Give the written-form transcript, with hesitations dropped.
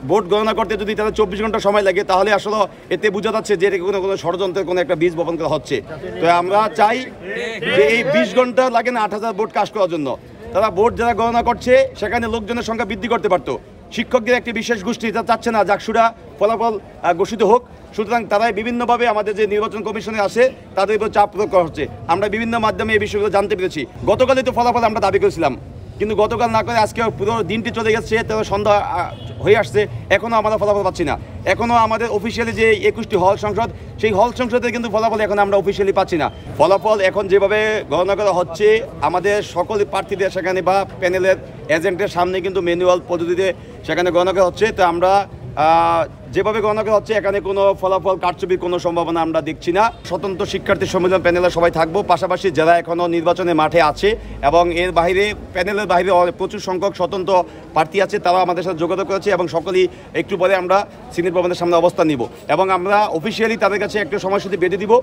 Vote গণনা করতে যদি তাদের 24 ঘন্টা সময় লাগে তাহলে আসলে এতে বোঝা যাচ্ছে যে এটা কোনো ষড়যন্ত্রের কোনো একটা বীজ বপন করা হচ্ছে। তো আমরা চাই যে এই 20 ঘন্টা লাগে না 8,000 ভোট কাজ করার জন্য। তারা ভোট যারা গণনা করছে সেখানে লোকজনের সংখ্যা বৃদ্ধি করতে পারতো। শিক্ষকদের একটি বিশেষ গোষ্ঠী তা চাচ্ছে না জাকসুরা ফলাফল ঘোষিত হোক, সুতরাং তারাই বিভিন্নভাবে আমাদের যে নির্বাচন কমিশনে আসে তাদের উপর চাপ প্রয়োগ করা হচ্ছে। আমরা বিভিন্ন মাধ্যমে এই বিষয়গুলো জানতে পেরেছি। গতকালই তো ফলাফল আমরা দাবি করেছিলাম, কিন্তু গতকাল না করে আজকে পুরো দিনটি চলে গেছে, তো সন্ধ্যা হয়ে আসছে, এখনও আমরা ফলাফল পাচ্ছি না। এখনও আমাদের অফিসিয়ালি যে 21টি হল সংসদ, সেই হল সংসদে কিন্তু ফলাফল এখন আমরা অফিসিয়ালি পাচ্ছি না। ফলাফল এখন যেভাবে গণনা করা হচ্ছে আমাদের সকল প্রার্থীদের সেখানে বা প্যানেলের এজেন্টের সামনে কিন্তু ম্যানুয়াল পদ্ধতিতে সেখানে গণনা করা হচ্ছে। তো আমরা যেভাবে গণনা করা হচ্ছে এখানে কোনো ফলাফল কারচুপির কোনো সম্ভাবনা আমরা দেখছি না। স্বতন্ত্র শিক্ষার্থী সম্মেলন প্যানেলে সবাই থাকবো, পাশাপাশি যারা এখনও নির্বাচনের মাঠে আছে এবং এর বাইরে প্যানেলের বাইরে প্রচুর সংখ্যক স্বতন্ত্র প্রার্থী আছে, তারা আমাদের সাথে যোগাযোগ করেছে এবং সকলেই একটু পরে আমরা সিনেট ভবনের সামনে অবস্থান নিব এবং আমরা অফিসিয়ালি তাদের কাছে একটা সময়সূচি বেঁধে দিব।